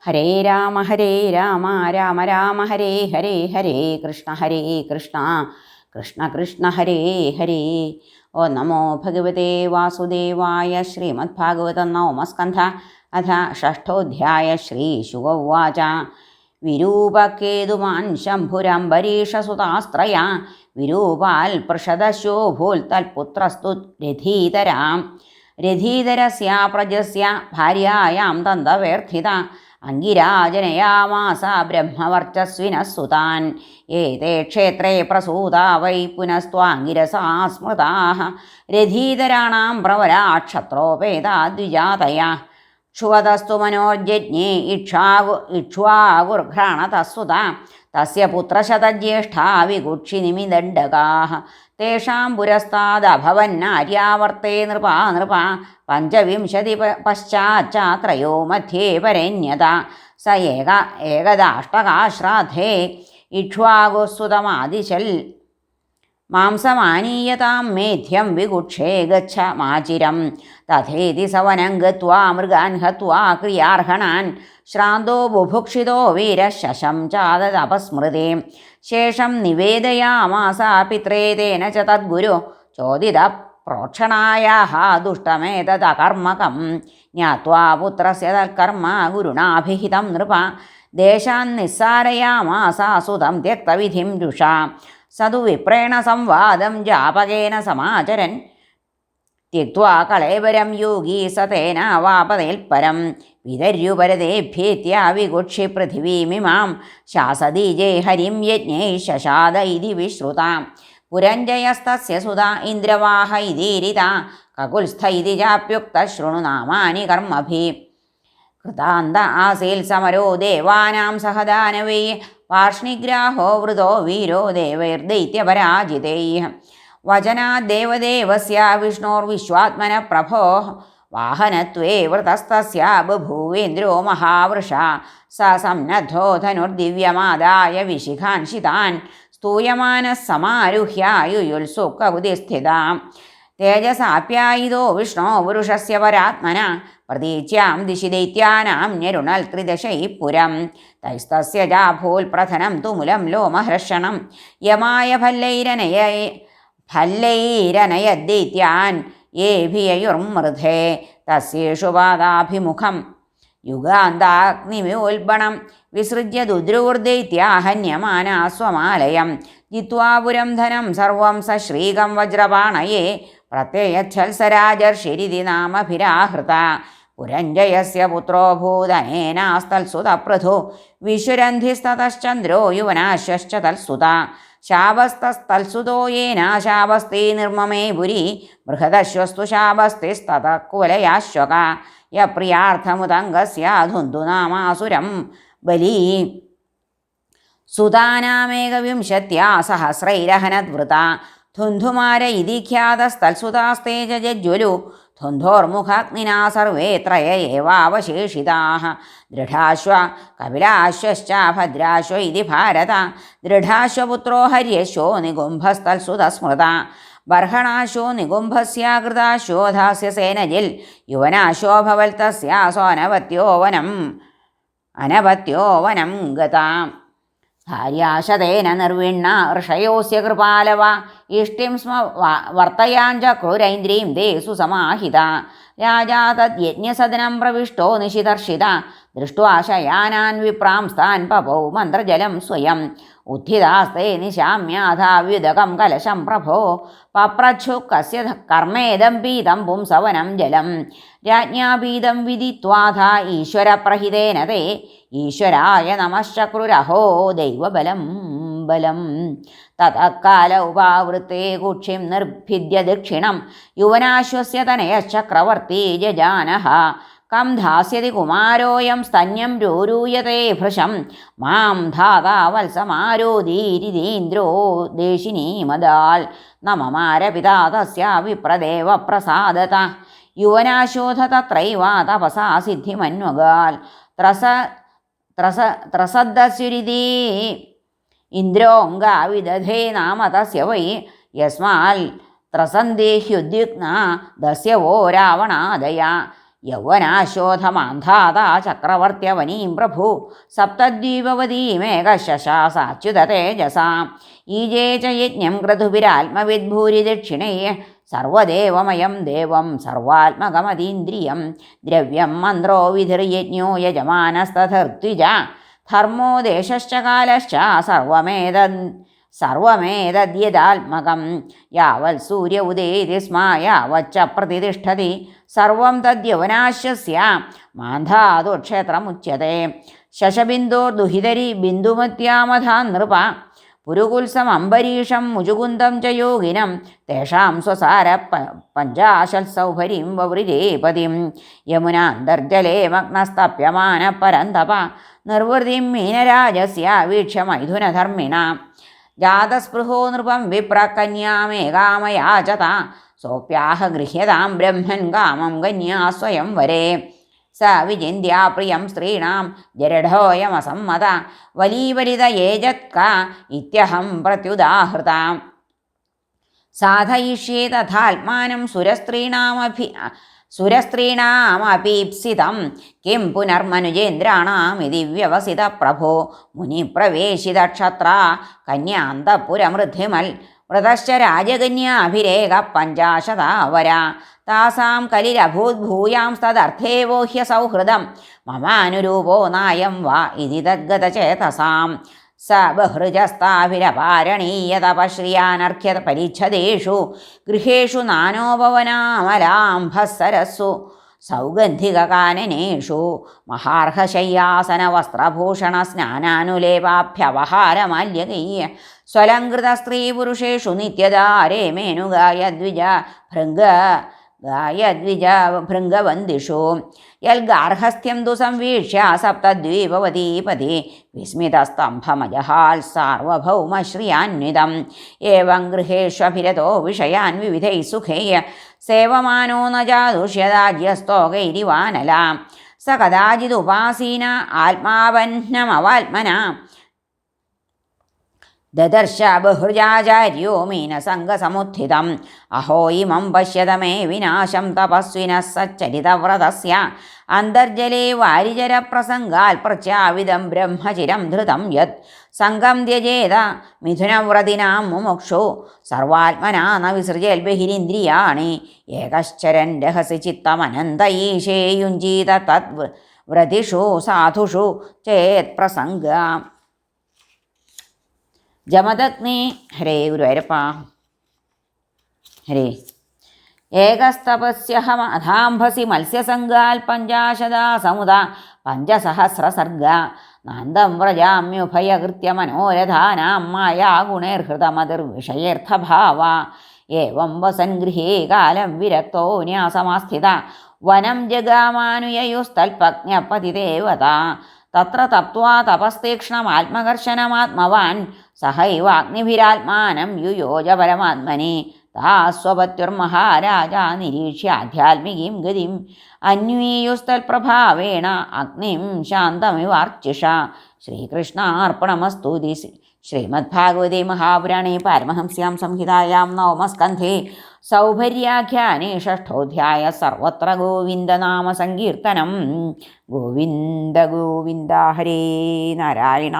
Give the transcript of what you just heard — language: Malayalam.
ഹരേ രാമ രാമ രാമ ഹരേ ഹരേ ഹരേ കൃഷ്ണ കൃഷ്ണ കൃഷ്ണ ഹരേ ഹരേ. ഓ നമോ ഭഗവതേ വാസുദേവായ. ശ്രീമദ്ഭാഗവതം നവമസ്കന്ധ അഥ ഷഷ്ഠോധ്യായ. ശ്രീശുക ഉവാച. വിരൂപക്കേതുമാൻ ശംഭുരംബരീഷസുതാസ്ത്രയാ വിരൂപാൽ പൃഷദശോ ഭൂൽ തൽപുത്രസ്തു രഥീതരാം. രഥീതരസ്യ പ്രജസ്യ ഭാര്യായാം തന്തവേർഥിത അംഗിരാജനയാമാസ ബ്രഹ്മവർച്ചസ്വിനഃ സുതാൻ. ഏതേ ക്ഷേത്രേ പ്രസൂതാ വൈ പുനസ്ത്വാംഗിരസാ സ്മൃതാഃ. രഥീതരാണാം പ്രവരാ ക്ഷത്രോപേതാ ദ്വിജാതയാ. ക്ഷുവതസ്തു മനോർജജ്ഞേ ഇക്ഷ്വാകുർഘ്രാണതസ്സുത തസ്യ പുത്രശതജ്യേഷ്ഠാ വികുക്ഷിനിമിദണ്ഡകാഃ. തേഷാം പുരസ്താദഭവന്നാര്യാവർത്തേ നൃപാ പഞ്ചവിംശതി പശ്ചാച്ചാത്രയോ മധ്യേ പരന്യത. സ ഏകദാഷ്ടകാശ്രാദ്ധേ ഇക്ഷ്വാകുസുതമാദിശൽ മാംസമാനീയതാം മേധ്യം വികുക്ഷേ ഗച്ഛ മാചിരം. തഥേതി സവനം ഗത്വാ മൃഗാൻ ഹത്വാ ക്രിയാർഹണാൻ ശ്രാന്തോ ബുഭുക്ഷിതോ വീരശശം ചാദതപസ്മൃതേ. ശേഷം നിവേദയാമാസ പിത്രേ തേന ച തദ്ഗുരു ചോദിത പ്രോക്ഷണായാഹ ദുഷ്ടമേതദകർമ്മകം. ജ്ഞാത്വാ പുത്രസ്യ തൽക്കർമ്മ ഗുരുണാഭിഹിതം നൃപ. ദേശാൻ നിസ്സാരയാമാസ സുതം ത്യക്തവിധിം രുഷാ. സതു വിപ്രേണ സംവാദം ജാപകേന സമാചരൻ. ത്യക്ത്വാ കളേബരം യോഗീ സ തേന വാപതേൽപരം. വിതര്യുപരതേഭ്യേത്യ വികുക്ഷി പൃഥിവീമിമാം. ശാസദീജേ ഹരിം യജ്ഞൈ ശശാദ ഇതി വിശ്രുത. പുരഞ്ജയസ്തസ്യ സുത ഇന്ദ്രവാഹ ഇതീരിത. കകുൽസ്ഥ ഇതി ചാപ്യുക്ത ശൃണു നാമാനി കർമ്മഭി. കൃതാന്ത ആസീൽ സമരോ ദേവാനാം സഹദാനവൈ. പാർഷ്ണിഗ്രാഹോ വൃതോ വീരോ ദേവൈർദൈത്യപരാജിതൈഃ. വചനാദ്ദേവദേവസ്യ വിഷ്ണോർവിശ്വാത്മന പ്രഭോ. വാഹനത്വേ വൃതസ്തസ്യ ബഭൂവേന്ദ്രോ മഹാവൃഷ. സ സംനദ്ധോ ധനുർദിവ്യമാദായ വിശിഖാൻഷിതാൻ. സ്തൂയമാനഃ സമാരുഹ്യ യുയുത്സുകകുതിസ്ഥിതാം. തേജസാപ്യായിതോ വിഷ്ണോ പുരുഷസ്യ പരാത്മന. പ്രതീച്യാം ദിശി ദൈത്യാനാം ഞരുണൽ ത്രിദശൈ പുരം. തൈസ്തസ്യ ജാഭൂൽ പ്രഥനം തുമുലം ലോമഹർഷണം. യമായ ഭല്ലൈരനയദ്ദൈത്യാൻ യേഭിയയുർമൃധേ. തസ്യേഷു പാദാഭിമുഖം യുഗാന്താഗ്നിമുൽബണം. വിസൃജ്യ ദുദ്രൂർദൈത്യാഹന്യമാനാ സ്വമാലയം. ജിത്വാ പുരം ധനം സർവം സശ്രീകം വജ്രപാണയേ. പ്രത്യയച്ഛത്സരാജർഷിരിതി നാമഭിരാഹൃത. പുരഞ്ജയസ്യ പുത്രോ ഭൂതനേനാസ്തൽസുതപൃഥു. വിശുരന്ധിസ്തതശ്ചന്ദ്രോ യുവനാശ്വശ്ച തൽസുത. ശാപസ്തൽസുതോ യേന ശാപസ്തേ നിർമ്മമേ പുരി. ബൃഹദശ്വസ്തു ശാപസ്തിസ്തത കുവലയാശ്വക. യപ്രിയാർത്ഥമുദംഗസ്യ ധുന്ദുനാമാസുരം ബലീ. സുതാനാമേകവിംശത്യാ സഹസ്രൈരഹനദ്വൃത. ധുന്ധുമാര ഇതി ഖ്യാതസ്തൽസുതാസ്തേ ജജ്വലു. ധുന്ധോർമുഖാഗ്നിനാ സർവേ ത്രയ ഏവാവശേഷിതാഃ. ദൃഢാശ്വ കപിലാശ്വശ്ച ഭദ്രാശ്വ ഇതി ഭാരത. ദൃഢാശ്വപുത്രോ ഹര്യശ്വോ നികുംഭസ്തൽസുത സ്മൃത. ബർഹണാശ്വോ നികുംഭസ്യ കൃതാശ്വോ ധാസ്യസേനജിൽ. യുവനാശ്വോ ഭവൽതസ്യ അനപത്യോ വനം ഗതാം. ഭാര്യാശതേന നിർവിണ്ണ ഋഷയോസ്യ കൃപാലവ. ഇഷ്ടിം സ്മ വർത്തയാഞ്ചക്രുരൈന്ദ്രീം ദേസു സമാഹിത. രാജാ തദ്യജ്ഞസദനം പ്രവിഷ്ടോ നിശിതർഷിത. ദൃഷ്ട്വാ ശയാനാൻ വിപ്രാംസ്താൻ പപൗ മന്ത്രജലം സ്വയം. ഉത്ഥിതാസ്തേ നിശാമ്യാഥാവ്യുദകം കലശം പ്രഭോ. പപ്രച്ഛു കസ്യ കർമ്മേദം പീതം പുംസവനം ജലം. രാജ്ഞാ പീതം വിദിത്വാഥ ഈശ്വരപ്രഹിതേന തേ. ഈശ്വരായ നമശ്ചക്രുരഹോ ദൈവബലം ബലം. തതഃകാല ഉപാവൃത്തേ കുക്ഷിം നിർഭിദ്യ ദക്ഷിണം. യുവനാശ്വസ്യ തനയശ്ചക്രവർത്തി ജജാനഃ. കം ധാസ്യതി കുമാരോയം സ്തന്യം രോരൂയത്തെ ഭൃശം. മാം ധാതാ വത്സമാരോധീരിതീന്ദ്രോ ദേശിനീമദാൽ. നമമാര പിതാ തസ്യ വിപ്രദേവ പ്രസാദത. യുവനാശോധ തത്രൈവ തപസാ സിദ്ധിമന്വഗാൽ. ത്രസദ്ദസ്യുരിതി ഇന്ദ്രോംഗാവിദധേ നാമ തസ്യ വൈ. യസ്മാൽ ത്രസന്ദേഹ്യുദ്യുഗ്ന ദസ്യ വോ രാവണാദയ. യൗവനാശോധമാന്ധാത ചക്രവർത്യവനീം പ്രഭു സപ്തദ്വീപവതീമേകശാസാച്യുത തേജസാം ഈജേ ച യജ്ഞം ക്രതുഭിരാത്മവിദ്ഭൂരി ദക്ഷിണേ സർവദേവമയം ദേവം സർവാത്മകമതീന്ദ്രിയം ദ്രവ്യം മന്ത്രോ വിധിർയജ്ഞോ യജമാനസ്തഥർദ്വിജ ധർമ്മോ ദേശശ്ച കാലശ്ച സർവമേതദ്യതാത്മകം യാവൽ സൂര്യ ഉദേതി സ്മ യാവച്ച പ്രതിഷ്ഠതി സർവം തദ്യവനാശ്യസ്യ മാന്ധാതു ക്ഷേത്രമുച്യത്തെ ശശബിന്ദോർദുഹിതരി ബിന്ദുമത്യാമധാ നൃപ പുരുകുൽസമംബരീഷം മുജുകുന്ദം ച യോഗിനം തേഷാം സ്വസാര പഞ്ചാശൽസൗഭരിം വവൃജേപതിം യമുനാന്തർജലേ മഗ്നസ്തപ്യമാന പരന്തപ നിർവൃതിം മീനരാജസ്യ വീക്ഷ്യ മൈഥുനധർമ്മിണ ജാതസ്പൃഹോ നൃപം വിപ്രകന്യാമേകാമയാചത സോപ്യാഹ ഗൃഹ്യതാം ബ്രഹ്മൻ കാമം കന്യാ സ്വയം വരേ സ വിചിന്യാ പ്രിയം സ്ത്രീണാം ജരഢോയമസമ്മത വലീവലിത യേജത്ക ഇത്യഹം പ്രത്യുദാഹൃത സാധയിഷ്യേ തഥാത്മാനം സുരസ്ത്രീണാമപീപ്സിതം കിം പുനർമനുജേന്ദ്രാണാമിതി വ്യവസിത പ്രഭോ മുനിപ്രവേശിതക്ഷത്ര കന്യാന്തപുരമൃദ്ധിമൽ വ്രതശ്ച രാജകന്യാഭിരേക പഞ്ചാശതാവര താസാം കലിരഭൂദ്ഭൂയാംസ്തദർത്ഥേവോ ഹ്യസൗഹൃദം മമാനുരൂപോ നായം വാ ഇതി തദ്ഗതചേതസാം സ ബഹൃജസ്താഭിരപാരണീയതപശ്രിയാനർഘ്യ പരിച്ഛദേഷു ഗൃഹേഷു നാനോപവനാമലാംഭസരസ്സു സൗഗന്ധികകാനനേഷു മഹാർഹശയ്യാസനവസ്ത്രഭൂഷണസ്നാനാനുലേപാഭ്യവഹാരമാല്യകൈ സ്വലങ്കൃതസ്ത്രീപുരുഷേഷു നിത്യദാരേ മേനുഗായദ്വിജ ഭൃംഗവന്ദിഷു യൽഗാർഹസ്ഥ്യം തു സംവീക്ഷ്യ സപ്തദ്വീപവതീപതി വിസ്മിതസ്തംഭമജഹാൽ സാർവഭൗമശ്രിയാന്വിതം ഏവം ഗൃഹേഷ്വഭിരതോ വിഷയാൻ വിവിധൈ സുഖൈ സേവമാനോ ന ജാതുഷ്യരാജ്യസ്തോകൈരിവാനല സ കദാചിദുപാസീന ആത്മാവഹ്നമവാത്മന ദദർശ ബഹൃജാചാര്യോ മീനസംഗസമുത്ഥിതം അഹോ ഇമം പശ്യത മേ വിനാശം തപസ്വിനഃ സച്ചരിതവ്രതസ്യ അന്തർജലേ വാരിചരപ്രസംഗാൽ പ്രത്യാവിദം ബ്രഹ്മചിരം ധൃതം യത് സംഗം ത്യജേത മിഥുനവ്രതിനാം മുമുക്ഷു സർവാത്മനാ ന വിസൃജേൽ ബഹിരിന്ദ്രിയാണി ഏകശ്ചരൻ രഹസി ചിത്തമനന്ത ഈശേ യുഞ്ജീത തദ് വ്രതിഷു സാധുഷു ചേത് പ്രസംഗ. ജമദഗ്നി ഹരേ ഗുരുവായൂരപ്പ ഹരേ ഏകസ്തപസ്യഹമധാംഭസി മത്സ്യസംഗാൽ പഞ്ചാശതാ സമുദ പഞ്ചസഹസ്രസർഗ നാന്തം വ്രജാമ്യുഭയകൃത്യ മനോരഥാനാം മായാഗുണൈർഹൃതമതിർവിഷയേർത്ഥഭാവ ഏവം വസൻ ഗൃഹേ കാലം വിരക്തോ ന്യാസമാസ്ഥിത വനം ജഗാമാനുയയുസ്തൽപജ്ഞപതിദേവത തത്ര തപ്വാ തപസ്തീക്ഷ്ണമാത്മകർഷണമാത്മവാൻ സഹൈവാഗ്നിഭിരാത്മാനം യുയോജ പരമാത്മനി താസ്വപത്യുർമഹാരാജ നിരീക്ഷ്യാധ്യാത്മികീം ഗതിം അന്വീയുസ്തൽപ്രഭാവേണ അഗ്നിം ശാന്തമിവാർച്ചിഷ. ശ്രീകൃഷ്ണാർപ്പണമസ്തു. ശ്രീമദ്ഭാഗവതേ മഹാപുരാണേ പാരമഹംസ്യാം സംഹിതായാം നവമസ്കന്ധേ സൗഭര്യാഖ്യാനേ ഷഷ്ഠോധ്യായ സർവത്ര ഗോവിന്ദനാമസങ്കീർത്തനം. ഗോവിന്ദ ഗോവിന്ദ ഹരേ നാരായണ.